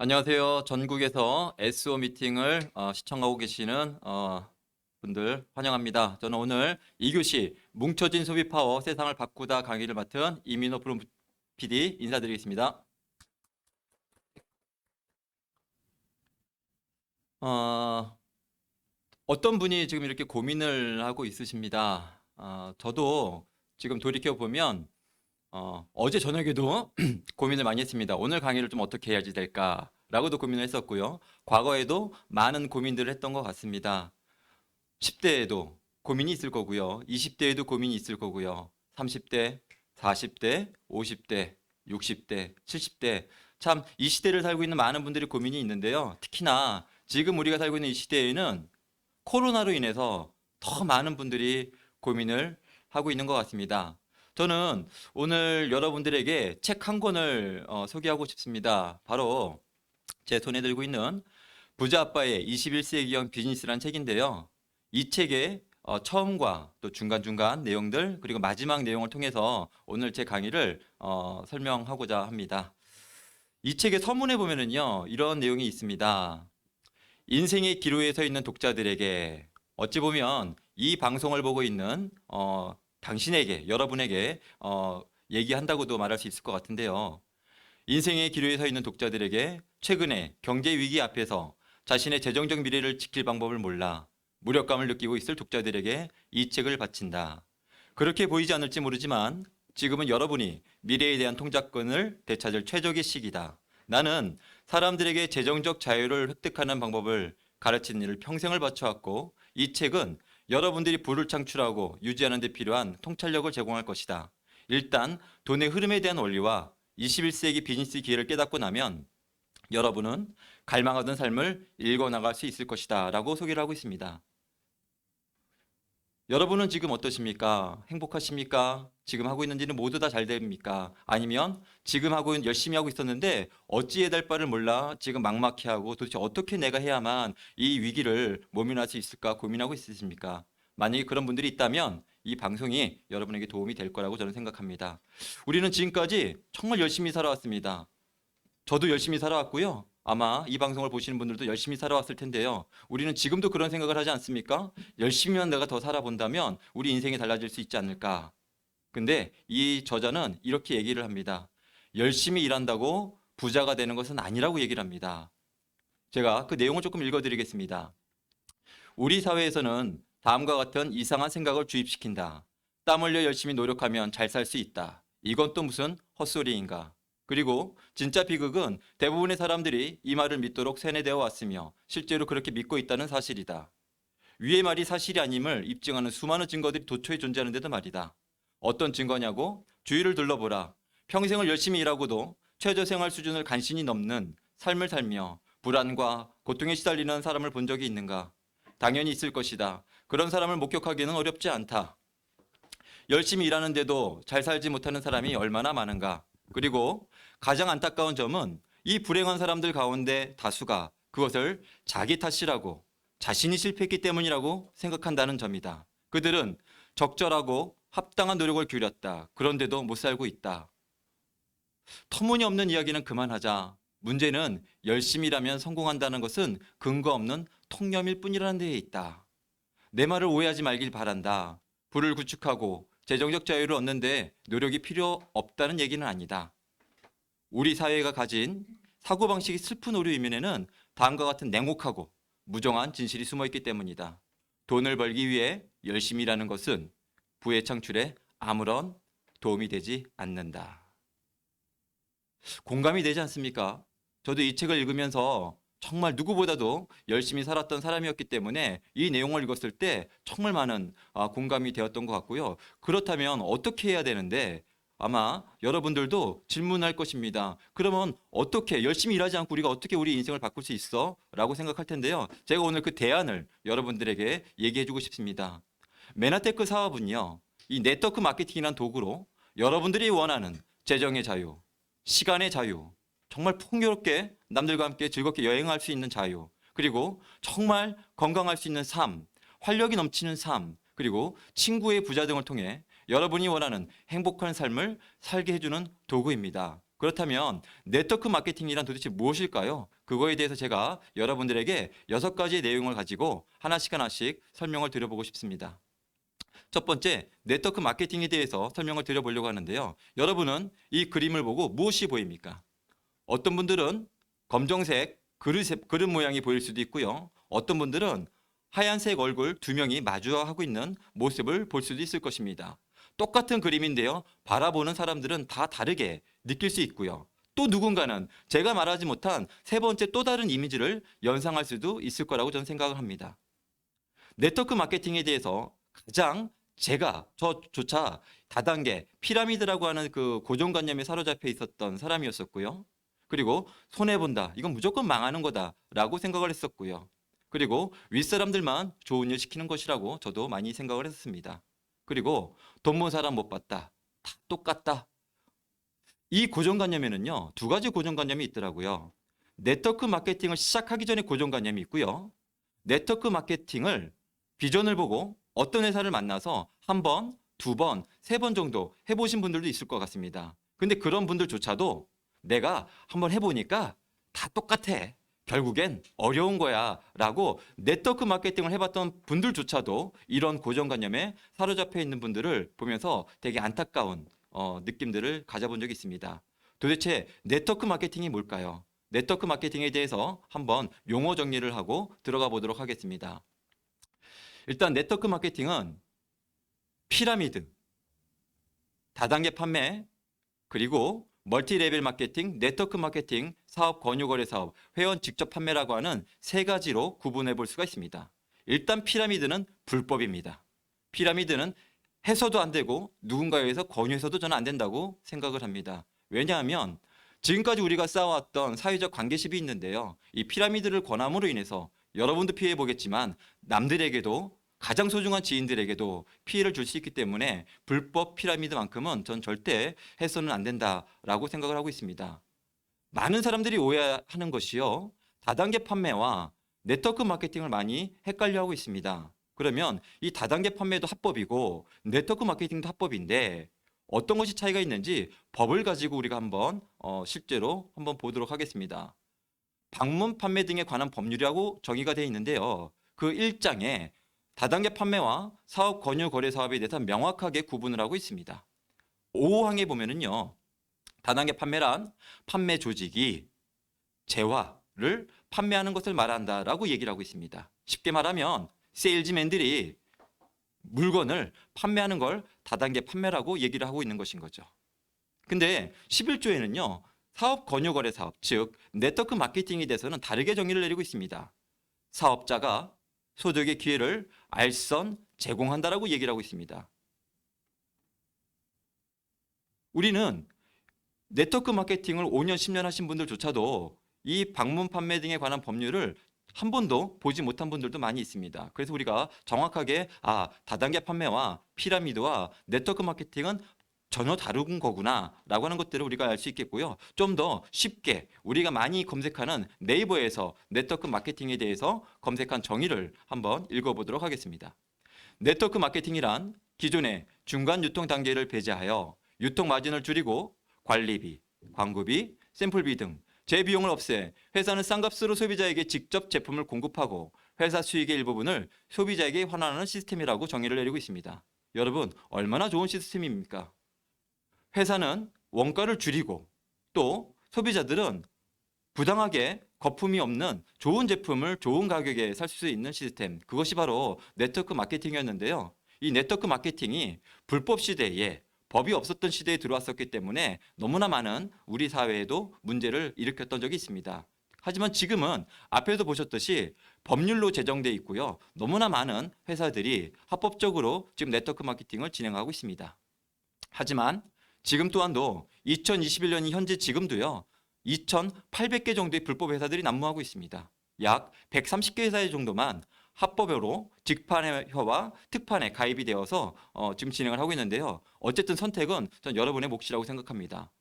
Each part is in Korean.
안녕하세요. 전국에서 SO 미팅을 시청하고 계시는 분들 환영합니다. 저는 오늘 2교시 뭉쳐진 소비 파워 세상을 바꾸다 강의를 맡은 이민호 프로 PD 인사드리겠습니다. 어, 어떤 분이 지금 이렇게 고민을 하고 있으십니다. 저도 지금 돌이켜보면 어제 저녁에도 고민을 많이 했습니다. 오늘 강의를 좀 어떻게 해야지 될까라고도 고민을 했었고요. 과거에도 많은 고민들을 했던 것 같습니다. 10대에도 고민이 있을 거고요. 20대에도 고민이 있을 거고요. 30대, 40대, 50대, 60대, 70대. 참, 이 시대를 살고 있는 많은 분들이 고민이 있는데요. 특히나 지금 우리가 살고 있는 이 시대에는 코로나로 인해서 더 많은 분들이 고민을 하고 있는 것 같습니다. 저는 오늘 여러분들에게 책 한 권을 소개하고 싶습니다. 바로 제 손에 들고 있는 부자 아빠의 21세기형 비즈니스라는 책인데요. 이 책의 처음과 또 중간중간 내용들 그리고 마지막 내용을 통해서 오늘 제 강의를 설명하고자 합니다. 이 책의 서문에 보면은요, 이런 내용이 있습니다. 인생의 기로에 서 있는 독자들에게 어찌 보면 이 방송을 보고 있는 당신에게, 여러분에게 얘기한다고도 말할 수 있을 것 같은데요. 인생의 기로에 서 있는 독자들에게 최근에 경제 위기 앞에서 자신의 재정적 미래를 지킬 방법을 몰라 무력감을 느끼고 있을 독자들에게 이 책을 바친다. 그렇게 보이지 않을지 모르지만 지금은 여러분이 미래에 대한 통작권을 되찾을 최적의 시기다. 나는 사람들에게 재정적 자유를 획득하는 방법을 가르치는 일을 평생을 바쳐왔고 이 책은 여러분들이 부를 창출하고 유지하는 데 필요한 통찰력을 제공할 것이다. 일단 돈의 흐름에 대한 원리와 21세기 비즈니스 기회를 깨닫고 나면 여러분은 갈망하던 삶을 읽어나갈 수 있을 것이다 라고 소개를 하고 있습니다. 여러분은 지금 어떠십니까? 행복하십니까? 지금 하고 있는 일은 모두 다 잘 됩니까? 아니면 지금 열심히 하고 있었는데 어찌해야 될 바를 몰라 지금 막막해하고 도대체 어떻게 내가 해야만 이 위기를 모면할 수 있을까 고민하고 있으십니까? 만약에 그런 분들이 있다면 이 방송이 여러분에게 도움이 될 거라고 저는 생각합니다. 우리는 지금까지 정말 열심히 살아왔습니다. 저도 열심히 살아왔고요. 아마 이 방송을 보시는 분들도 열심히 살아왔을 텐데요. 우리는 지금도 그런 생각을 하지 않습니까? 열심히만 내가 더 살아본다면 우리 인생이 달라질 수 있지 않을까. 근데 이 저자는 이렇게 얘기를 합니다. 열심히 일한다고 부자가 되는 것은 아니라고 얘기를 합니다. 제가 그 내용을 조금 읽어드리겠습니다. 우리 사회에서는 다음과 같은 이상한 생각을 주입시킨다. 땀 흘려 열심히 노력하면 잘 살 수 있다. 이건 또 무슨 헛소리인가? 그리고 진짜 비극은 대부분의 사람들이 이 말을 믿도록 세뇌되어 왔으며 실제로 그렇게 믿고 있다는 사실이다. 위의 말이 사실이 아님을 입증하는 수많은 증거들이 도처에 존재하는데도 말이다. 어떤 증거냐고? 주위를 둘러보라. 평생을 열심히 일하고도 최저생활 수준을 간신히 넘는 삶을 살며 불안과 고통에 시달리는 사람을 본 적이 있는가? 당연히 있을 것이다. 그런 사람을 목격하기는 어렵지 않다. 열심히 일하는데도 잘 살지 못하는 사람이 얼마나 많은가? 그리고 가장 안타까운 점은 이 불행한 사람들 가운데 다수가 그것을 자기 탓이라고 자신이 실패했기 때문이라고 생각한다는 점이다. 그들은 적절하고 합당한 노력을 기울였다. 그런데도 못 살고 있다. 터무니없는 이야기는 그만하자. 문제는 열심히 일하면 성공한다는 것은 근거 없는 통념일 뿐이라는 데에 있다. 내 말을 오해하지 말길 바란다. 부를 구축하고 재정적 자유를 얻는데 노력이 필요 없다는 얘기는 아니다. 우리 사회가 가진 사고방식이 슬픈 오류 이면에는 다음과 같은 냉혹하고 무정한 진실이 숨어있기 때문이다. 돈을 벌기 위해 열심히 일하는 것은 부의 창출에 아무런 도움이 되지 않는다. 공감이 되지 않습니까? 저도 이 책을 읽으면서 정말 누구보다도 열심히 살았던 사람이었기 때문에 이 내용을 읽었을 때 정말 많은 공감이 되었던 것 같고요. 그렇다면 어떻게 해야 되는데 아마 여러분들도 질문할 것입니다. 그러면 어떻게 열심히 일하지 않고 우리가 어떻게 우리 인생을 바꿀 수 있어? 라고 생각할 텐데요. 제가 오늘 그 대안을 여러분들에게 얘기해 주고 싶습니다. 메나테크 사업은요. 이 네트워크 마케팅이라는 도구로 여러분들이 원하는 재정의 자유, 시간의 자유, 정말 풍요롭게 남들과 함께 즐겁게 여행할 수 있는 자유, 그리고 정말 건강할 수 있는 삶, 활력이 넘치는 삶, 그리고 친구의 부자 등을 통해 여러분이 원하는 행복한 삶을 살게 해주는 도구입니다. 그렇다면 네트워크 마케팅이란 도대체 무엇일까요? 그거에 대해서 제가 여러분들에게 6가지의 내용을 가지고 하나씩 설명을 드려보고 싶습니다. 첫 번째, 네트워크 마케팅에 대해서 설명을 드려보려고 하는데요. 여러분은 이 그림을 보고 무엇이 보입니까? 어떤 분들은 검정색 그릇 모양이 보일 수도 있고요. 어떤 분들은 하얀색 얼굴 2명이 마주하고 있는 모습을 볼 수도 있을 것입니다. 똑같은 그림인데요. 바라보는 사람들은 다 다르게 느낄 수 있고요. 또 누군가는 제가 말하지 못한 세 번째 또 다른 이미지를 연상할 수도 있을 거라고 저는 생각을 합니다. 네트워크 마케팅에 대해서 가장 저조차 다단계 피라미드라고 하는 그 고정관념에 사로잡혀 있었던 사람이었었고요. 그리고 손해본다. 이건 무조건 망하는 거다라고 생각을 했었고요. 그리고 윗사람들만 좋은 일 시키는 것이라고 저도 많이 생각을 했었습니다. 그리고 돈 모은 사람 못 봤다. 다 똑같다. 이 고정관념에는요, 2가지 고정관념이 있더라고요. 네트워크 마케팅을 시작하기 전에 고정관념이 있고요. 네트워크 마케팅을 비전을 보고 어떤 회사를 만나서 1번, 2번, 3번 정도 해보신 분들도 있을 것 같습니다. 근데 그런 분들조차도 내가 한번 해보니까 다 똑같아. 결국엔 어려운 거야 라고 네트워크 마케팅을 해봤던 분들조차도 이런 고정관념에 사로잡혀 있는 분들을 보면서 되게 안타까운 느낌들을 가져본 적이 있습니다. 도대체 네트워크 마케팅이 뭘까요? 네트워크 마케팅에 대해서 한번 용어 정리를 하고 들어가 보도록 하겠습니다. 일단 네트워크 마케팅은 피라미드, 다단계 판매, 그리고 멀티 레벨 마케팅, 네트워크 마케팅, 사업 권유 거래 사업, 회원 직접 판매라고 하는 3가지로 구분해 볼 수가 있습니다. 일단 피라미드는 불법입니다. 피라미드는 해서도 안 되고 누군가에 의해서 권유해서도 저는 안 된다고 생각을 합니다. 왜냐하면 지금까지 우리가 쌓아왔던 사회적 관계십이 있는데요. 이 피라미드를 권함으로 인해서 여러분도 피해 보겠지만 남들에게도 가장 소중한 지인들에게도 피해를 줄 수 있기 때문에 불법 피라미드만큼은 전 절대 해서는 안 된다라고 생각을 하고 있습니다. 많은 사람들이 오해하는 것이요. 다단계 판매와 네트워크 마케팅을 많이 헷갈려하고 있습니다. 그러면 이 다단계 판매도 합법이고 네트워크 마케팅도 합법인데 어떤 것이 차이가 있는지 법을 가지고 우리가 한번 실제로 한번 보도록 하겠습니다. 방문 판매 등에 관한 법률이라고 정의가 되어 있는데요. 그 1장에 다단계 판매와 사업 권유 거래 사업에 대해서 명확하게 구분을 하고 있습니다. 5항에 보면은요. 다단계 판매란 판매 조직이 재화를 판매하는 것을 말한다라고 얘기를 하고 있습니다. 쉽게 말하면 세일즈맨들이 물건을 판매하는 걸 다단계 판매라고 얘기를 하고 있는 것인 거죠. 근데 11조에는요. 사업 권유 거래 사업, 즉 네트워크 마케팅에 대해서는 다르게 정의를 내리고 있습니다. 사업자가 소득의 기회를 알선 제공한다라고 얘기를 하고 있습니다. 우리는 네트워크 마케팅을 5년, 10년 하신 분들조차도 이 방문 판매 등에 관한 법률을 한 번도 보지 못한 분들도 많이 있습니다. 그래서 우리가 정확하게 다단계 판매와 피라미드와 네트워크 마케팅은 전혀 다른 거구나 라고 하는 것들을 우리가 알 수 있겠고요. 좀 더 쉽게 우리가 많이 검색하는 네이버에서 네트워크 마케팅에 대해서 검색한 정의를 한번 읽어보도록 하겠습니다. 네트워크 마케팅이란 기존의 중간 유통 단계를 배제하여 유통 마진을 줄이고 관리비, 광고비, 샘플비 등 재비용을 없애 회사는 싼 값으로 소비자에게 직접 제품을 공급하고 회사 수익의 일부분을 소비자에게 환원하는 시스템이라고 정의를 내리고 있습니다. 여러분, 얼마나 좋은 시스템입니까? 회사는 원가를 줄이고 또 소비자들은 부당하게 거품이 없는 좋은 제품을 좋은 가격에 살 수 있는 시스템, 그것이 바로 네트워크 마케팅이었는데요. 이 네트워크 마케팅이 불법 시대에 법이 없었던 시대에 들어왔었기 때문에 너무나 많은 우리 사회에도 문제를 일으켰던 적이 있습니다. 하지만 지금은 앞에서 보셨듯이 법률로 제정돼 있고요. 너무나 많은 회사들이 합법적으로 지금 네트워크 마케팅을 진행하고 있습니다. 하지만 지금 또한도 2021년이 현재 지금도요. 2,800개 정도의 불법 회사들이 난무하고 있습니다. 약 130개 회사 정도만 합법으로 직판회와 특판에 가입이 되어서 지금 진행을 하고 있는데요. 어쨌든 선택은 전 여러분의 몫이라고 생각합니다.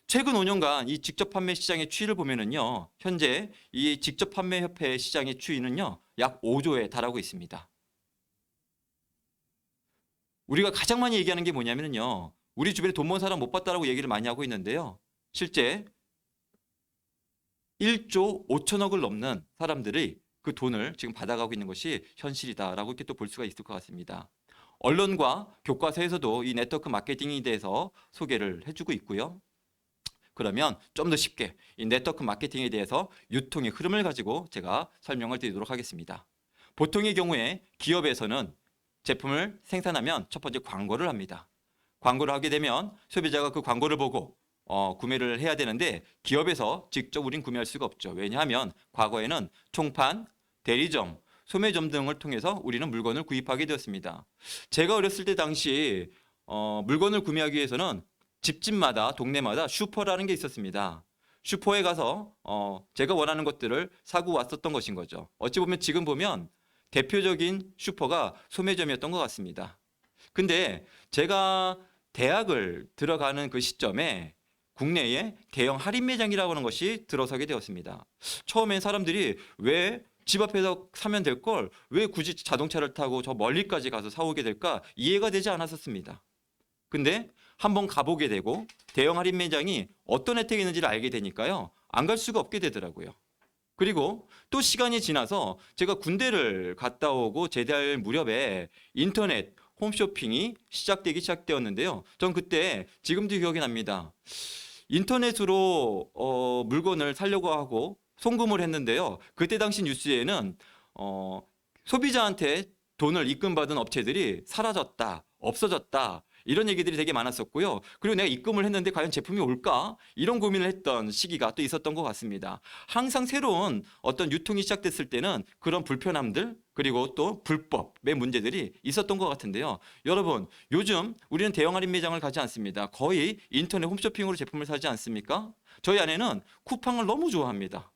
최근 5년간 이 직접 판매 시장의 추이를 보면은요. 현재 이 직접 판매 협회 시장의 추이는요. 약 5조에 달하고 있습니다. 우리가 가장 많이 얘기하는 게 뭐냐면요. 우리 주변에 돈 모은 사람 못 봤다라고 얘기를 많이 하고 있는데요. 실제 1조 5천억을 넘는 사람들이 그 돈을 지금 받아가고 있는 것이 현실이다라고 이렇게 또 볼 수가 있을 것 같습니다. 언론과 교과서에서도 이 네트워크 마케팅에 대해서 소개를 해주고 있고요. 그러면 좀 더 쉽게 이 네트워크 마케팅에 대해서 유통의 흐름을 가지고 제가 설명을 드리도록 하겠습니다. 보통의 경우에 기업에서는 제품을 생산하면 첫 번째 광고를 합니다. 광고를 하게 되면 소비자가 그 광고를 보고 구매를 해야 되는데 기업에서 직접 우린 구매할 수가 없죠. 왜냐하면 과거에는 총판, 대리점, 소매점 등을 통해서 우리는 물건을 구입하게 되었습니다. 제가 어렸을 때 당시 물건을 구매하기 위해서는 집집마다 동네마다 슈퍼라는 게 있었습니다. 슈퍼에 가서 제가 원하는 것들을 사고 왔었던 것인 거죠. 어찌 보면 지금 보면 대표적인 슈퍼가 소매점이었던 것 같습니다. 근데 제가 대학을 들어가는 그 시점에 국내에 대형 할인 매장이라고 하는 것이 들어서게 되었습니다. 처음엔 사람들이 왜 집 앞에서 사면 될 걸 왜 굳이 자동차를 타고 저 멀리까지 가서 사오게 될까 이해가 되지 않았었습니다. 근데 한번 가보게 되고 대형 할인 매장이 어떤 혜택이 있는지를 알게 되니까요. 안 갈 수가 없게 되더라고요. 그리고 또 시간이 지나서 제가 군대를 갔다 오고 제대할 무렵에 인터넷 홈쇼핑이 시작되었는데요. 전 그때 지금도 기억이 납니다. 인터넷으로 물건을 사려고 하고 송금을 했는데요. 그때 당시 뉴스에는 소비자한테 돈을 입금받은 업체들이 사라졌다, 없어졌다 이런 얘기들이 되게 많았었고요. 그리고 내가 입금을 했는데 과연 제품이 올까? 이런 고민을 했던 시기가 또 있었던 것 같습니다. 항상 새로운 어떤 유통이 시작됐을 때는 그런 불편함들 그리고 또 불법의 문제들이 있었던 것 같은데요. 여러분 요즘 우리는 대형 할인 매장을 가지 않습니다. 거의 인터넷 홈쇼핑으로 제품을 사지 않습니까? 저희 아내는 쿠팡을 너무 좋아합니다.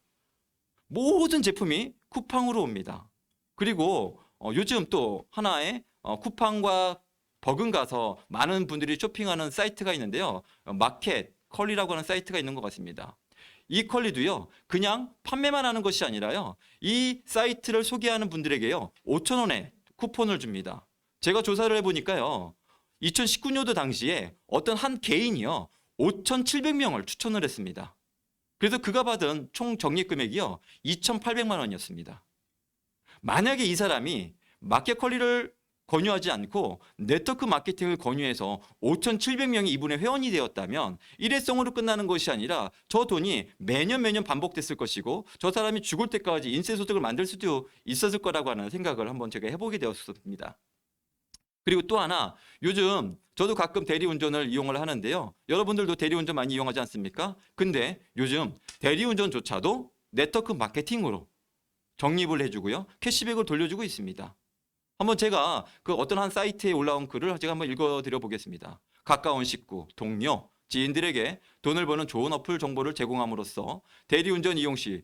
모든 제품이 쿠팡으로 옵니다. 그리고 요즘 또 하나의 쿠팡과 버금가서 많은 분들이 쇼핑하는 사이트가 있는데요. 마켓 컬리라고 하는 사이트가 있는 것 같습니다. 이 컬리도요. 그냥 판매만 하는 것이 아니라요. 이 사이트를 소개하는 분들에게요. 5,000원의 쿠폰을 줍니다. 제가 조사를 해보니까요. 2019년도 당시에 어떤 한 개인이요. 5,700명을 추천을 했습니다. 그래서 그가 받은 총 적립 금액이요. 2,800만 원이었습니다. 만약에 이 사람이 마켓 컬리를 권유하지 않고 네트워크 마케팅을 권유해서 5,700명이 이분의 회원이 되었다면 일회성으로 끝나는 것이 아니라 저 돈이 매년 반복됐을 것이고 저 사람이 죽을 때까지 인쇄소득을 만들 수도 있었을 거라고 하는 생각을 한번 제가 해보게 되었습니다. 그리고 또 하나 요즘 저도 가끔 대리운전을 이용을 하는데요. 여러분들도 대리운전 많이 이용하지 않습니까? 근데 요즘 대리운전조차도 네트워크 마케팅으로 적립을 해주고요. 캐시백을 돌려주고 있습니다. 한번 제가 그 어떤 한 사이트에 올라온 글을 제가 한번 읽어드려 보겠습니다. 가까운 식구, 동료, 지인들에게 돈을 버는 좋은 어플 정보를 제공함으로써 대리운전 이용 시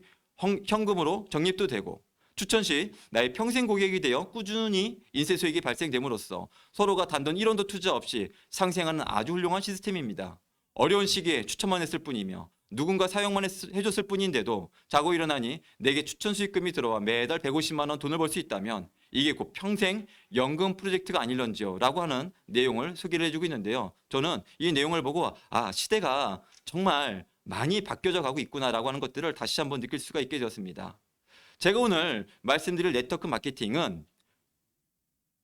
현금으로 적립도 되고 추천 시 나의 평생 고객이 되어 꾸준히 인쇄 수익이 발생됨으로써 서로가 단돈 1원도 투자 없이 상생하는 아주 훌륭한 시스템입니다. 어려운 시기에 추천만 했을 뿐이며 누군가 사용만 해줬을 뿐인데도 자고 일어나니 내게 추천 수익금이 들어와 매달 150만 원 돈을 벌 수 있다면 이게 곧 평생 연금 프로젝트가 아닐런지요 라고 하는 내용을 소개를 해주고 있는데요. 저는 이 내용을 보고 시대가 정말 많이 바뀌어져 가고 있구나라고 하는 것들을 다시 한번 느낄 수가 있게 되었습니다. 제가 오늘 말씀드릴 네트워크 마케팅은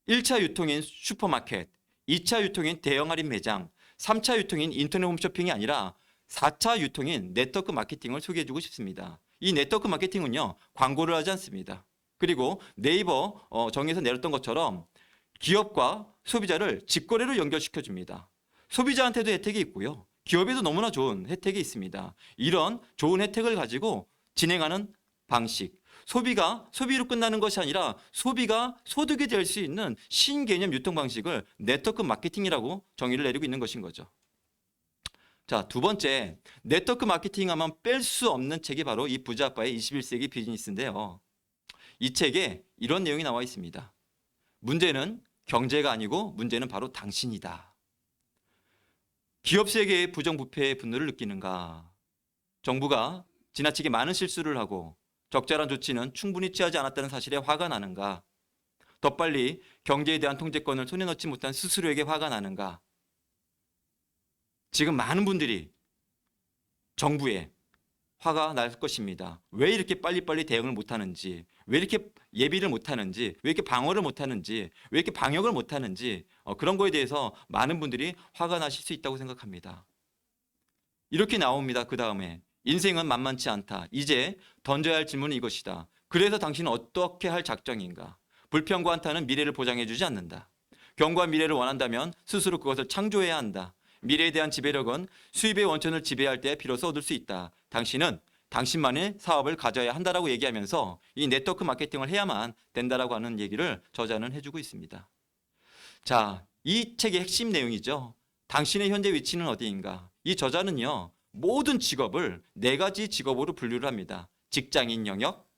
1차 유통인 슈퍼마켓, 2차 유통인 대형 할인 매장, 3차 유통인 인터넷 홈쇼핑이 아니라 4차 유통인 네트워크 마케팅을 소개해주고 싶습니다. 이 네트워크 마케팅은요. 광고를 하지 않습니다. 그리고 네이버 정에서 내렸던 것처럼 기업과 소비자를 직거래로 연결시켜줍니다. 소비자한테도 혜택이 있고요. 기업에도 너무나 좋은 혜택이 있습니다. 이런 좋은 혜택을 가지고 진행하는 방식. 소비가 소비로 끝나는 것이 아니라 소비가 소득이 될 수 있는 신개념 유통 방식을 네트워크 마케팅이라고 정의를 내리고 있는 것인 거죠. 자, 두 번째, 네트워크 마케팅 하면 뺄 수 없는 책이 바로 이 부자 아빠의 21세기 비즈니스인데요. 이 책에 이런 내용이 나와 있습니다. 문제는 경제가 아니고 문제는 바로 당신이다. 기업 세계의 부정부패의 분노를 느끼는가? 정부가 지나치게 많은 실수를 하고 적절한 조치는 충분히 취하지 않았다는 사실에 화가 나는가? 더 빨리 경제에 대한 통제권을 손에 넣지 못한 스스로에게 화가 나는가? 지금 많은 분들이 정부에 화가 날 것입니다. 왜 이렇게 빨리빨리 대응을 못하는지, 왜 이렇게 예비를 못하는지, 왜 이렇게 방어를 못하는지, 왜 이렇게 방역을 못하는지 그런 거에 대해서 많은 분들이 화가 나실 수 있다고 생각합니다. 이렇게 나옵니다. 그 다음에 인생은 만만치 않다. 이제 던져야 할 질문은 이것이다. 그래서 당신은 어떻게 할 작정인가? 불평과 한탄은 미래를 보장해주지 않는다. 경과 미래를 원한다면 스스로 그것을 창조해야 한다. 미래에 대한 지배력은 수입의 원천을 지배할 때 비로소 얻을 수 있다. 당신은 당신만의 사업을 가져야 한다라고 얘기하면서 이 네트워크 마케팅을 해야만 된다라고 하는 얘기를 저자는 해주고 있습니다. 자, 이 책의 핵심 내용이죠. 당신의 현재 위치는 어디인가? 이 저자는요, 모든 직업을 4가지 직업으로 분류를 합니다. 직장인 영역,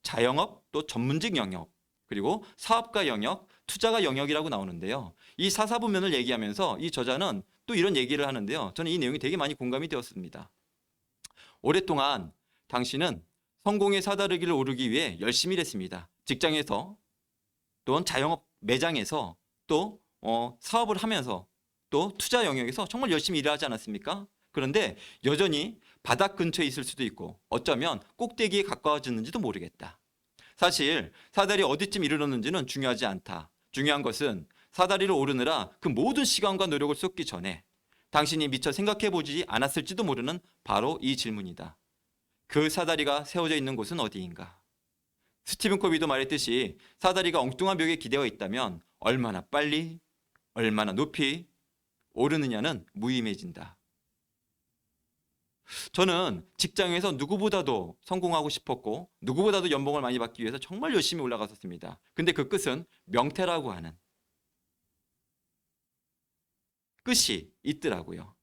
자영업, 또 전문직 영역, 그리고 사업가 영역, 투자가 영역이라고 나오는데요. 이 사사분면을 얘기하면서 이 저자는 또 이런 얘기를 하는데요. 저는 이 내용이 되게 많이 공감이 되었습니다. 오랫동안 당신은 성공의 사다리기를 오르기 위해 열심히 일했습니다. 직장에서 또는 자영업 매장에서 또 사업을 하면서 또 투자 영역에서 정말 열심히 일을 하지 않았습니까? 그런데 여전히 바닥 근처에 있을 수도 있고 어쩌면 꼭대기에 가까워졌는지도 모르겠다. 사실 사다리 어디쯤 이르렀는지는 중요하지 않다. 중요한 것은 사다리를 오르느라 그 모든 시간과 노력을 쏟기 전에 당신이 미처 생각해보지 않았을지도 모르는 바로 이 질문이다. 그 사다리가 세워져 있는 곳은 어디인가? 스티븐 코비도 말했듯이 사다리가 엉뚱한 벽에 기대어 있다면 얼마나 빨리, 얼마나 높이 오르느냐는 무의미해진다. 저는 직장에서 누구보다도 성공하고 싶었고 누구보다도 연봉을 많이 받기 위해서 정말 열심히 올라갔었습니다. 근데 그 끝은 명퇴라고 하는 끝이 있더라고요.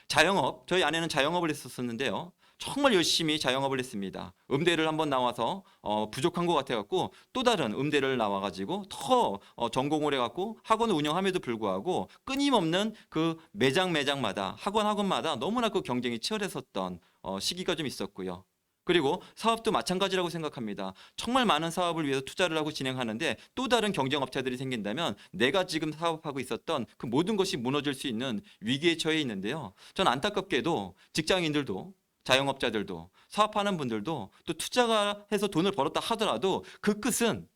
자영업, 저희 아내는 자영업을 했었는데요. 정말 열심히 자영업을 했습니다. 음대를 한번 나와서 부족한 것 같아갖고 또 다른 음대를 나와가지고 더 전공을 해갖고 학원을 운영함에도 불구하고 끊임없는 그 매장마다 학원마다 너무나 그 경쟁이 치열했었던 시기가 좀 있었고요. 그리고 사업도 마찬가지라고 생각합니다. 정말 많은 사업을 위해서 투자를 하고 진행하는데 또 다른 경쟁업체들이 생긴다면 내가 지금 사업하고 있었던 그 모든 것이 무너질 수 있는 위기에 처해 있는데요. 전 안타깝게도 직장인들도 자영업자들도 사업하는 분들도 또 투자가 해서 돈을 벌었다 하더라도 그 끝은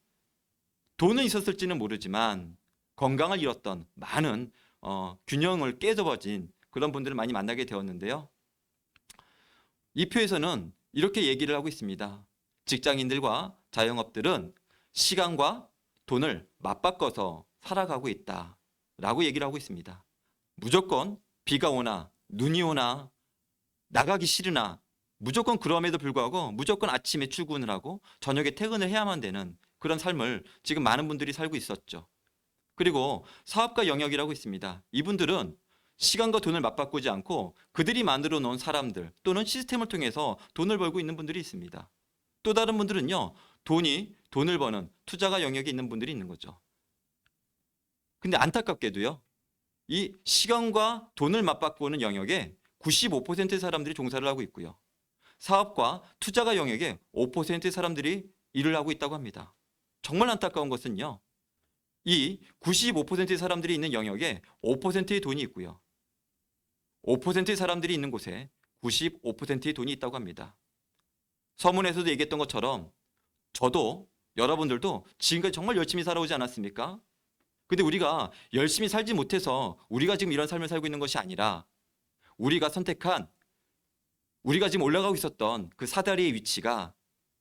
돈은 있었을지는 모르지만 건강을 잃었던 많은 균형을 깨져버린 그런 분들을 많이 만나게 되었는데요. 이 표에서는 이렇게 얘기를 하고 있습니다. 직장인들과 자영업들은 시간과 돈을 맞바꿔서 살아가고 있다라고 얘기를 하고 있습니다. 무조건 비가 오나 눈이 오나 나가기 싫으나 무조건 그럼에도 불구하고 무조건 아침에 출근을 하고 저녁에 퇴근을 해야만 되는 그런 삶을 지금 많은 분들이 살고 있었죠. 그리고 사업가 영역이라고 있습니다. 이분들은 시간과 돈을 맞바꾸지 않고 그들이 만들어 놓은 사람들 또는 시스템을 통해서 돈을 벌고 있는 분들이 있습니다. 또 다른 분들은요, 돈을 버는 투자가 영역에 있는 분들이 있는 거죠. 근데 안타깝게도요, 이 시간과 돈을 맞바꾸는 영역에 95%의 사람들이 종사를 하고 있고요. 사업과 투자가 영역에 5%의 사람들이 일을 하고 있다고 합니다. 정말 안타까운 것은요, 이 95%의 사람들이 있는 영역에 5%의 돈이 있고요. 5%의 사람들이 있는 곳에 95%의 돈이 있다고 합니다. 서문에서도 얘기했던 것처럼 저도 여러분들도 지금까지 정말 열심히 살아오지 않았습니까? 근데 우리가 열심히 살지 못해서 우리가 지금 이런 삶을 살고 있는 것이 아니라 우리가 선택한 우리가 지금 올라가고 있었던 그 사다리의 위치가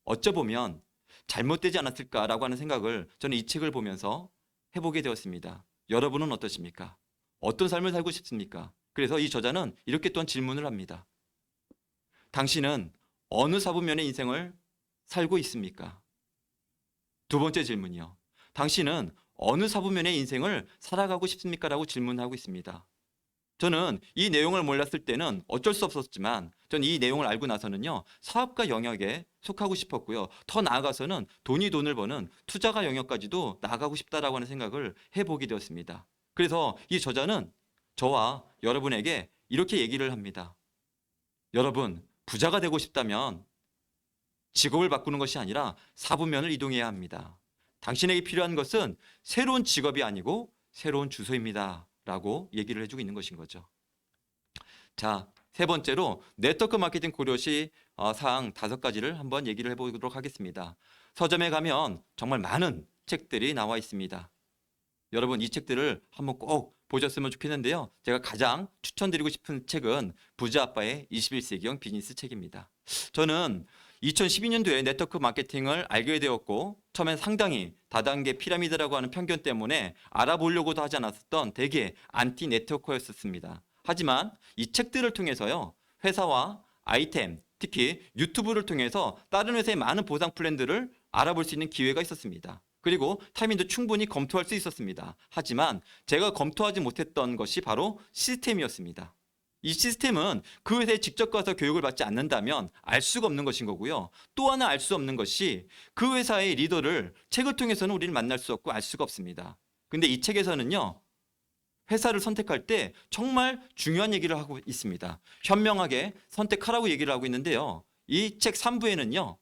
어쩌보면 잘못되지 않았을까라고 하는 생각을 저는 이 책을 보면서 해보게 되었습니다. 여러분은 어떠십니까? 어떤 삶을 살고 싶습니까? 그래서 이 저자는 이렇게 또한 질문을 합니다. 당신은 어느 사분면의 인생을 살고 있습니까? 두 번째 질문이요. 당신은 어느 사분면의 인생을 살아가고 싶습니까? 라고 질문하고 있습니다. 저는 이 내용을 몰랐을 때는 어쩔 수 없었지만 저는 이 내용을 알고 나서는요, 사업가 영역에 속하고 싶었고요. 더 나아가서는 돈을 버는 투자가 영역까지도 나아가고 싶다라고 하는 생각을 해보게 되었습니다. 그래서 이 저자는 저와 여러분에게 이렇게 얘기를 합니다. 여러분, 부자가 되고 싶다면 직업을 바꾸는 것이 아니라 사분면을 이동해야 합니다. 당신에게 필요한 것은 새로운 직업이 아니고 새로운 주소입니다. 라고 얘기를 해주고 있는 것인 거죠. 자, 세 번째로 네트워크 마케팅 고려 시 사항 5가지를 한번 얘기를 해보도록 하겠습니다. 서점에 가면 정말 많은 책들이 나와 있습니다. 여러분 이 책들을 한번 꼭 보셨으면 좋겠는데요. 제가 가장 추천드리고 싶은 책은 부자 아빠의 21세기형 비즈니스 책입니다. 저는 2012년도에 네트워크 마케팅을 알게 되었고 처음엔 상당히 다단계 피라미드라고 하는 편견 때문에 알아보려고도 하지 않았었던 되게 안티 네트워커였었습니다. 하지만 이 책들을 통해서요. 회사와 아이템, 특히 유튜브를 통해서 다른 회사의 많은 보상 플랜들을 알아볼 수 있는 기회가 있었습니다. 그리고 타이밍도 충분히 검토할 수 있었습니다. 하지만 제가 검토하지 못했던 것이 바로 시스템이었습니다. 이 시스템은 그 회사에 직접 가서 교육을 받지 않는다면 알 수가 없는 것인 거고요. 또 하나 알 수 없는 것이 그 회사의 리더를 책을 통해서는 우리는 만날 수 없고 알 수가 없습니다. 근데 이 책에서는요. 회사를 선택할 때 정말 중요한 얘기를 하고 있습니다. 현명하게 선택하라고 얘기를 하고 있는데요. 이 책 3부에는요.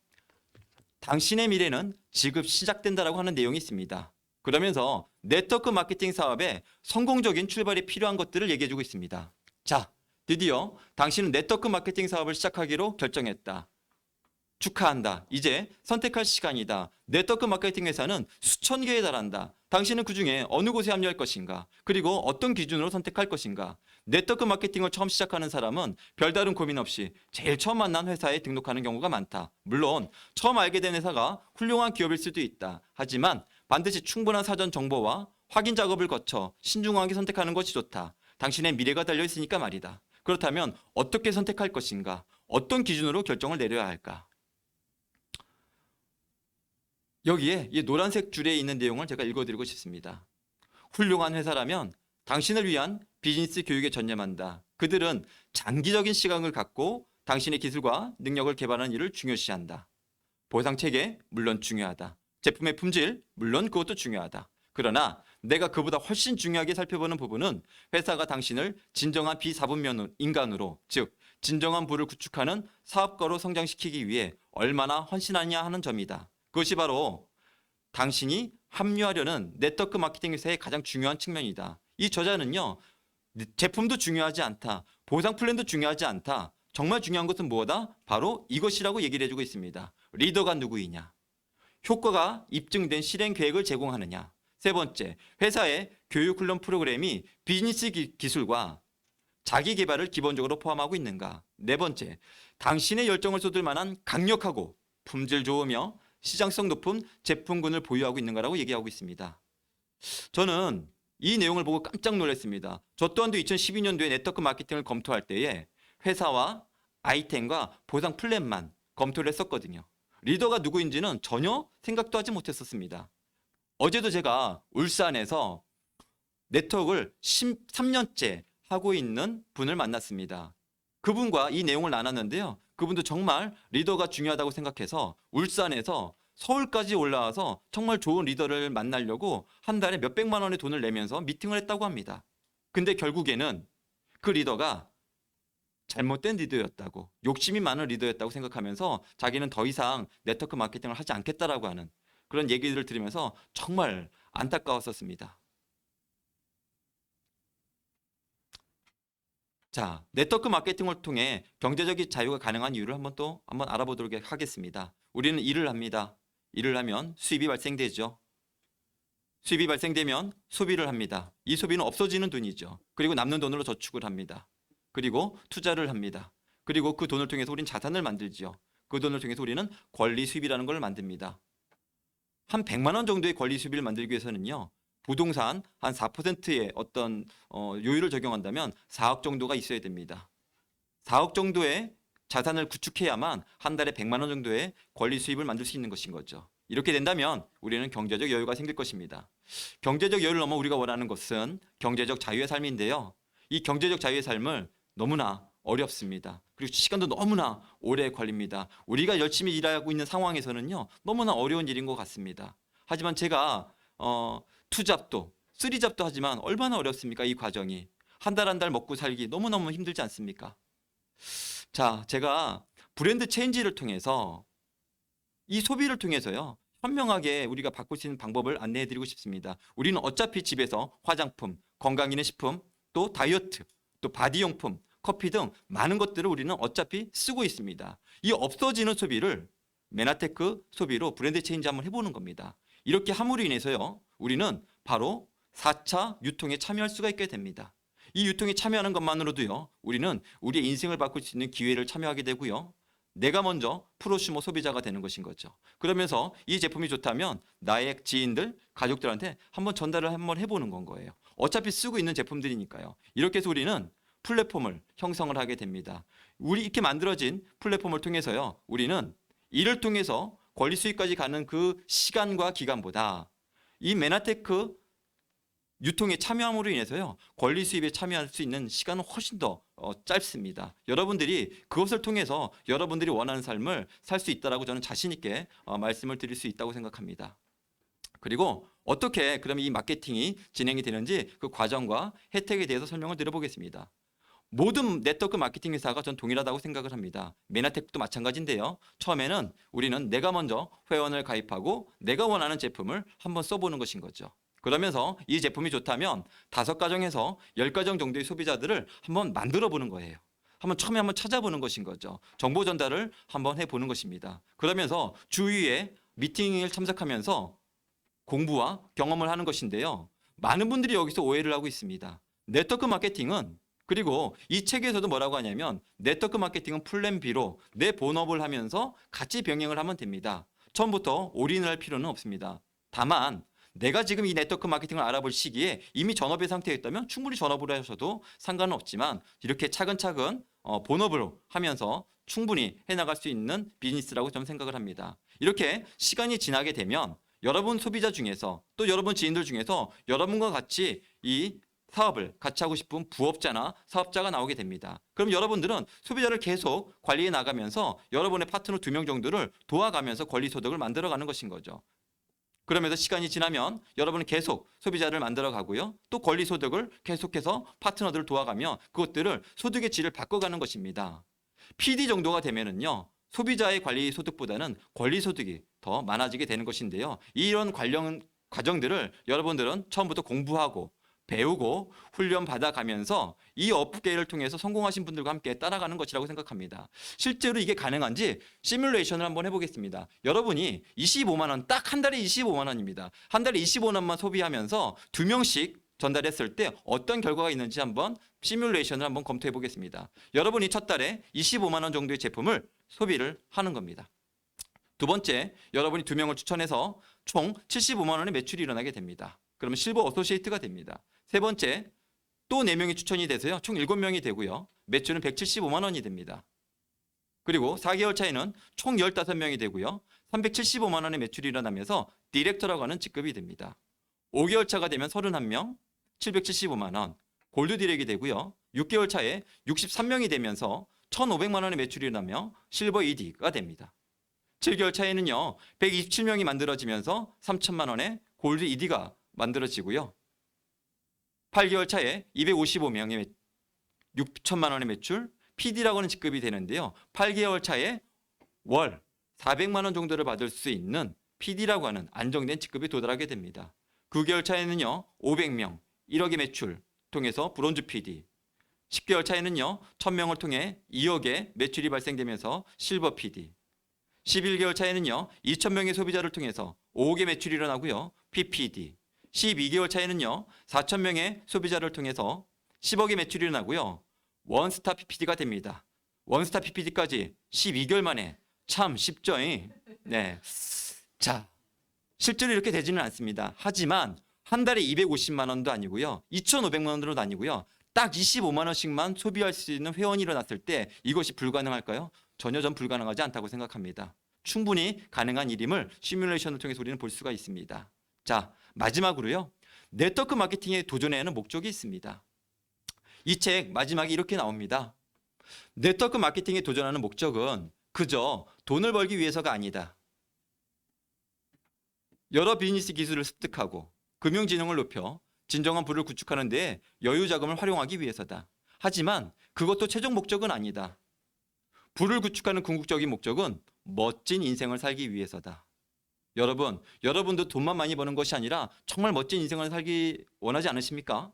당신의 미래는 지금 시작된다라고 하는 내용이 있습니다. 그러면서 네트워크 마케팅 사업에 성공적인 출발이 필요한 것들을 얘기해주고 있습니다. 자, 드디어 당신은 네트워크 마케팅 사업을 시작하기로 결정했다. 축하한다. 이제 선택할 시간이다. 네트워크 마케팅 회사는 수천 개에 달한다. 당신은 그 중에 어느 곳에 합류할 것인가? 그리고 어떤 기준으로 선택할 것인가? 네트워크 마케팅을 처음 시작하는 사람은 별다른 고민 없이 제일 처음 만난 회사에 등록하는 경우가 많다. 물론 처음 알게 된 회사가 훌륭한 기업일 수도 있다. 하지만 반드시 충분한 사전 정보와 확인 작업을 거쳐 신중하게 선택하는 것이 좋다. 당신의 미래가 달려 있으니까 말이다. 그렇다면 어떻게 선택할 것인가? 어떤 기준으로 결정을 내려야 할까? 여기에 이 노란색 줄에 있는 내용을 제가 읽어드리고 싶습니다. 훌륭한 회사라면 당신을 위한 비즈니스 교육에 전념한다. 그들은 장기적인 시간을 갖고 당신의 기술과 능력을 개발하는 일을 중요시한다. 보상 체계, 물론 중요하다. 제품의 품질, 물론 그것도 중요하다. 그러나 내가 그보다 훨씬 중요하게 살펴보는 부분은 회사가 당신을 진정한 비사분면 인간으로, 즉 진정한 부를 구축하는 사업가로 성장시키기 위해 얼마나 헌신하냐 하는 점이다. 그것이 바로 당신이 합류하려는 네트워크 마케팅 회사의 가장 중요한 측면이다. 이 저자는요. 제품도 중요하지 않다. 보상 플랜도 중요하지 않다. 정말 중요한 것은 무엇이다? 바로 이것이라고 얘기를 해주고 있습니다. 리더가 누구이냐? 효과가 입증된 실행 계획을 제공하느냐? 세 번째, 회사의 교육 훈련 프로그램이 비즈니스 기술과 자기 개발을 기본적으로 포함하고 있는가? 네 번째, 당신의 열정을 쏟을 만한 강력하고 품질 좋으며 시장성 높은 제품군을 보유하고 있는가라고 얘기하고 있습니다. 저는 이 내용을 보고 깜짝 놀랐습니다. 저 또한도 2012년도에 네트워크 마케팅을 검토할 때에 회사와 아이템과 보상 플랜만 검토를 했었거든요. 리더가 누구인지는 전혀 생각도 하지 못했었습니다. 어제도 제가 울산에서 네트워크를 13년째 하고 있는 분을 만났습니다. 그분과 이 내용을 나눴는데요. 그분도 정말 리더가 중요하다고 생각해서 울산에서 서울까지 올라와서 정말 좋은 리더를 만나려고 한 달에 몇백만 원의 돈을 내면서 미팅을 했다고 합니다. 근데 결국에는 그 리더가 잘못된 리더였다고, 욕심이 많은 리더였다고 생각하면서 자기는 더 이상 네트워크 마케팅을 하지 않겠다라고 하는 그런 얘기들을 들으면서 정말 안타까웠었습니다. 자, 네트워크 마케팅을 통해 경제적인 자유가 가능한 이유를 한번 알아보도록 하겠습니다. 우리는 일을 합니다. 일을 하면 수입이 발생되죠. 수입이 발생되면 소비를 합니다. 이 소비는 없어지는 돈이죠. 그리고 남는 돈으로 저축을 합니다. 그리고 투자를 합니다. 그리고 그 돈을 통해서 우리는 자산을 만들죠. 그 돈을 통해서 우리는 권리 수입이라는 걸 만듭니다. 한 100만 원 정도의 권리 수입을 만들기 위해서는요. 부동산 한 4%의 어떤 요율을 적용한다면 4억 정도가 있어야 됩니다. 4억 정도의 자산을 구축해야만 한 달에 100만 원 정도의 권리 수입을 만들 수 있는 것인 거죠. 이렇게 된다면 우리는 경제적 여유가 생길 것입니다. 경제적 여유를 넘어 우리가 원하는 것은 경제적 자유의 삶인데요. 이 경제적 자유의 삶을 너무나 어렵습니다. 그리고 시간도 너무나 오래 걸립니다. 우리가 열심히 일하고 있는 상황에서는요. 너무나 어려운 일인 것 같습니다. 하지만 제가 투잡도, 쓰리잡도 하지만 얼마나 어렵습니까? 이 과정이. 한 달 한 달 먹고 살기 너무너무 힘들지 않습니까? 자, 제가 브랜드 체인지를 통해서 이 소비를 통해서요. 현명하게 우리가 바꿀 수 있는 방법을 안내해 드리고 싶습니다. 우리는 어차피 집에서 화장품, 건강기능 식품, 또 다이어트, 또 바디용품, 커피 등 많은 것들을 우리는 어차피 쓰고 있습니다. 이 없어지는 소비를 메나테크 소비로 브랜드 체인지 한번 해보는 겁니다. 이렇게 함으로 인해서요, 우리는 바로 4차 유통에 참여할 수가 있게 됩니다. 이 유통에 참여하는 것만으로도요, 우리는 우리의 인생을 바꿀 수 있는 기회를 참여하게 되고요, 내가 먼저 프로슈머 소비자가 되는 것인 거죠. 그러면서 이 제품이 좋다면 나의 지인들, 가족들한테 한번 전달을 한번 해보는 건 거예요. 어차피 쓰고 있는 제품들이니까요. 이렇게 해서 우리는 플랫폼을 형성을 하게 됩니다. 우리 이렇게 만들어진 플랫폼을 통해서요, 우리는 이를 통해서 권리 수익까지 가는 그 시간과 기간보다 이 메나테크 유통에 참여함으로 인해서요, 권리 수입에 참여할 수 있는 시간은 훨씬 더 짧습니다. 여러분들이 그것을 통해서 여러분들이 원하는 삶을 살 수 있다라고 저는 자신 있게 말씀을 드릴 수 있다고 생각합니다. 그리고 어떻게 그럼 이 마케팅이 진행이 되는지 그 과정과 혜택에 대해서 설명을 드려보겠습니다. 모든 네트워크 마케팅 회사가 전 동일하다고 생각을 합니다. 메나테크도 마찬가지인데요. 처음에는 우리는 내가 먼저 회원을 가입하고 내가 원하는 제품을 한번 써보는 것인 거죠. 그러면서 이 제품이 좋다면 5가정에서 10가정 정도의 소비자들을 한번 만들어 보는 거예요. 처음에 한번 찾아보는 것인 거죠. 정보 전달을 한번 해보는 것입니다. 그러면서 주위에 미팅을 참석하면서 공부와 경험을 하는 것인데요. 많은 분들이 여기서 오해를 하고 있습니다. 네트워크 마케팅은, 그리고 이 책에서도 뭐라고 하냐면 네트워크 마케팅은 플랜 B로 내 본업을 하면서 같이 병행을 하면 됩니다. 처음부터 올인을 할 필요는 없습니다. 다만 내가 지금 이 네트워크 마케팅을 알아볼 시기에 이미 전업의 상태에 있다면 충분히 전업으로 하셔도 상관은 없지만 이렇게 차근차근 본업으로 하면서 충분히 해나갈 수 있는 비즈니스라고 저는 생각을 합니다. 이렇게 시간이 지나게 되면 여러분 소비자 중에서 또 여러분 지인들 중에서 여러분과 같이 이 사업을 같이 하고 싶은 부업자나 사업자가 나오게 됩니다. 그럼 여러분들은 소비자를 계속 관리해 나가면서 여러분의 파트너 2명 정도를 도와가면서 권리소득을 만들어가는 것인 거죠. 그러면서 시간이 지나면 여러분은 계속 소비자를 만들어 가고요. 또 권리소득을 계속해서 파트너들을 도와가며 그것들을 소득의 질을 바꿔가는 것입니다. PD 정도가 되면은요, 소비자의 관리소득보다는 권리소득이 더 많아지게 되는 것인데요. 이런 관련 과정들을 여러분들은 처음부터 공부하고 배우고 훈련 받아가면서 이 업계를 통해서 성공하신 분들과 함께 따라가는 것이라고 생각합니다. 실제로 이게 가능한지 시뮬레이션을 한번 해보겠습니다. 여러분이 25만 원, 딱 한 달에 25만 원입니다. 한 달에 25만 원만 소비하면서 2명씩 전달했을 때 어떤 결과가 있는지 한번 시뮬레이션을 한번 검토해 보겠습니다. 여러분이 첫 달에 25만 원 정도의 제품을 소비를 하는 겁니다. 두 번째, 여러분이 2명을 추천해서 총 75만 원의 매출이 일어나게 됩니다. 그러면 실버 어소시에이트가 됩니다. 세 번째, 또 4명이 추천이 돼서요, 총 7명이 되고요, 매출은 175만 원이 됩니다. 그리고 4개월 차에는 총 15명이 되고요, 375만 원의 매출이 일어나면서 디렉터라고 하는 직급이 됩니다. 5개월 차가 되면 31명, 775만 원, 골드 디렉이 되고요, 6개월 차에 63명이 되면서 1,500만 원의 매출이 일어나며 실버 ED가 됩니다. 7개월 차에는요, 127명이 만들어지면서 3천만 원의 골드 ED가 만들어지고요, 8개월 차에 255명의 6천만 원의 매출, PD라고 하는 직급이 되는데요. 8개월 차에 월 400만 원 정도를 받을 수 있는 PD라고 하는 안정된 직급에 도달하게 됩니다. 9개월 차에는요, 500명, 1억의 매출 통해서 브론즈 PD, 10개월 차에는요, 1000명을 통해 2억의 매출이 발생되면서 실버 PD, 11개월 차에는요, 2000명의 소비자를 통해서 5억의 매출이 일어나고요, PPD, 12개월 차에는요, 4,000명의 소비자를 통해서 10억의 매출이 일어나고요, 원스타 PPD가 됩니다. 원스타 PPD까지 12개월 만에. 참 쉽죠? 네. 자, 실제로 이렇게 되지는 않습니다. 하지만 한 달에 250만 원도 아니고요, 2,500만 원도 아니고요, 딱 25만 원씩만 소비할 수 있는 회원이 일어났을 때 이것이 불가능할까요? 전혀 전 불가능하지 않다고 생각합니다. 충분히 가능한 일임을 시뮬레이션을 통해서 우리는 볼 수가 있습니다. 자, 마지막으로요, 네트워크 마케팅에 도전해야 하는 목적이 있습니다. 이 책 마지막에 이렇게 나옵니다. 네트워크 마케팅에 도전하는 목적은 그저 돈을 벌기 위해서가 아니다. 여러 비즈니스 기술을 습득하고 금융지능을 높여 진정한 부를 구축하는 데 여유 자금을 활용하기 위해서다. 하지만 그것도 최종 목적은 아니다. 부를 구축하는 궁극적인 목적은 멋진 인생을 살기 위해서다. 여러분도 돈만 많이 버는 것이 아니라 정말 멋진 인생을 살기 원하지 않으십니까?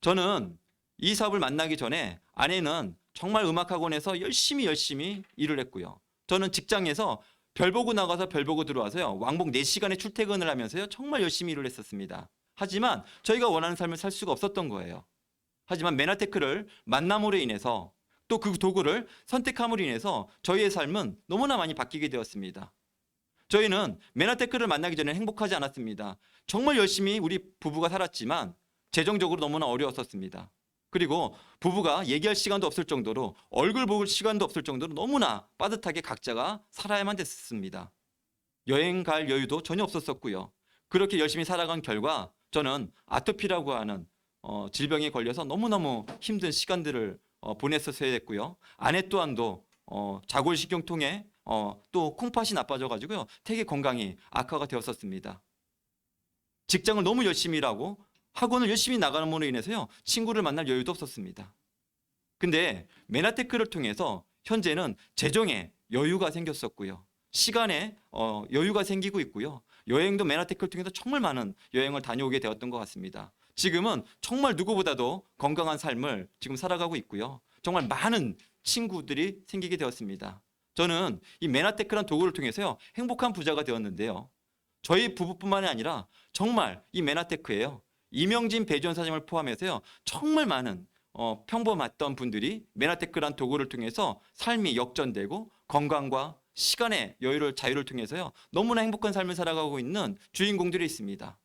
저는 이 사업을 만나기 전에 아내는 정말 음악학원에서 열심히 일을 했고요. 저는 직장에서 별 보고 나가서 별 보고 들어와서요. 왕복 4시간의 출퇴근을 하면서요. 정말 열심히 일을 했었습니다. 하지만 저희가 원하는 삶을 살 수가 없었던 거예요. 하지만 메나테크를 만남으로 인해서 또 그 도구를 선택함으로 인해서 저희의 삶은 너무나 많이 바뀌게 되었습니다. 저희는 메나테크를 만나기 전에 행복하지 않았습니다. 정말 열심히 우리 부부가 살았지만 재정적으로 너무나 어려웠었습니다. 그리고 부부가 얘기할 시간도 없을 정도로 얼굴 볼 시간도 없을 정도로 너무나 빠듯하게 각자가 살아야만 됐습니다. 여행 갈 여유도 전혀 없었었고요. 그렇게 열심히 살아간 결과 저는 아토피라고 하는 질병에 걸려서 너무너무 힘든 시간들을 보냈었어야 됐고요. 아내 또한도 자골신경통에 또 콩팥이 나빠져 가지고요. 되게 건강이 악화가 되었었습니다. 직장을 너무 열심히 일하고 학원을 열심히 나감으로 인해서요. 친구를 만날 여유도 없었습니다. 근데 메나테크를 통해서 현재는 재정에 여유가 생겼었고요. 시간에 여유가 생기고 있고요. 여행도 메나테크를 통해서 정말 많은 여행을 다녀오게 되었던 것 같습니다. 지금은 정말 누구보다도 건강한 삶을 지금 살아가고 있고요. 정말 많은 친구들이 생기게 되었습니다. 저는 이 메나테크란 도구를 통해서요. 행복한 부자가 되었는데요. 저희 부부뿐만이 아니라 정말 이 메나테크예요. 이명진 배지원 사장을 포함해서요. 정말 많은 평범했던 분들이 메나테크란 도구를 통해서 삶이 역전되고 건강과 시간의 자유를 통해서요. 너무나 행복한 삶을 살아가고 있는 주인공들이 있습니다.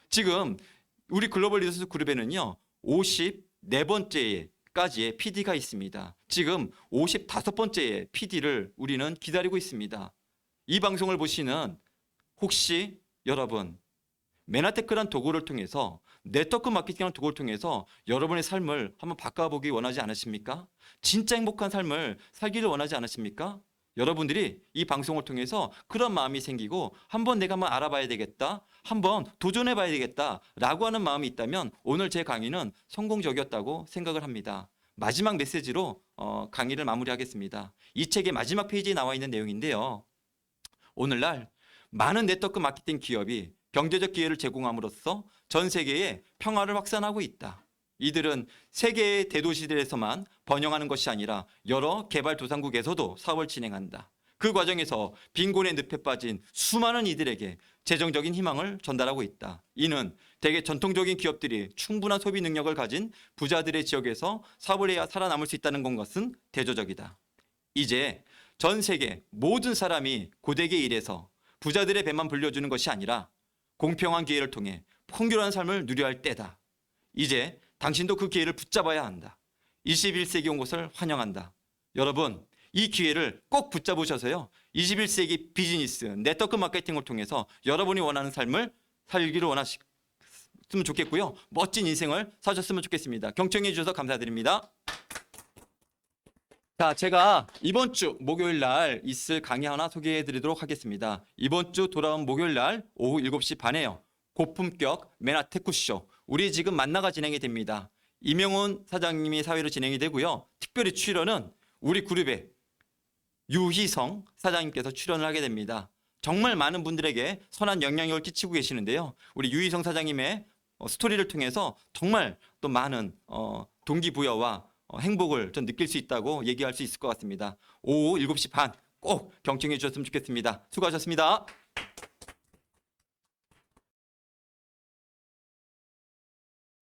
지금 우리 글로벌 리더스 그룹에는요. 54번째까지의 PD가 있습니다. 지금 55번째의 PD를 우리는 기다리고 있습니다. 이 방송을 보시는 혹시 여러분 메나테크란 도구를 통해서 네트워크 마케팅이라는 도구를 통해서 여러분의 삶을 한번 바꿔보기 원하지 않으십니까? 진짜 행복한 삶을 살기를 원하지 않으십니까? 여러분들이 이 방송을 통해서 그런 마음이 생기고 한번 내가 한번 알아봐야 되겠다, 한번 도전해봐야 되겠다라고 하는 마음이 있다면 오늘 제 강의는 성공적이었다고 생각을 합니다. 마지막 메시지로 강의를 마무리하겠습니다. 이 책의 마지막 페이지에 나와 있는 내용인데요. 오늘날 많은 네트워크 마케팅 기업이 경제적 기회를 제공함으로써 전 세계에 평화를 확산하고 있다. 이들은 세계의 대도시들에서만 번영하는 것이 아니라 여러 개발도상국에서도 사업을 진행한다. 그 과정에서 빈곤의 늪에 빠진 수많은 이들에게 재정적인 희망을 전달하고 있다. 이는 대개 전통적인 기업들이 충분한 소비 능력을 가진 부자들의 지역에서 사업을 해야 살아남을 수 있다는 것은 대조적이다. 이제 전 세계 모든 사람이 고되게 일해서 부자들의 배만 불려주는 것이 아니라 공평한 기회를 통해 풍요로운 삶을 누려야 할 때다. 이제 당신도 그 기회를 붙잡아야 한다. 21세기 온 것을 환영한다. 여러분, 이 기회를 꼭 붙잡으셔서요. 21세기 비즈니스, 네트워크 마케팅을 통해서 여러분이 원하는 삶을 살기를 원하셨으면 좋겠고요. 멋진 인생을 사셨으면 좋겠습니다. 경청해 주셔서 감사드립니다. 자, 제가 이번 주 목요일 날 있을 강의 하나 소개해 드리도록 하겠습니다. 이번 주 돌아온 목요일 날 오후 7시 반에요. 고품격 메나테크쇼. 우리 지금 만나가 진행이 됩니다. 이명훈 사장님이 사회로 진행이 되고요. 특별히 출연은 우리 그룹의 유희성 사장님께서 출연을 하게 됩니다. 정말 많은 분들에게 선한 영향력을 끼치고 계시는데요. 우리 유희성 사장님의 스토리를 통해서 정말 또 많은 동기부여와 행복을 좀 느낄 수 있다고 얘기할 수 있을 것 같습니다. 오후 7시 반 꼭 경청해 주셨으면 좋겠습니다. 수고하셨습니다.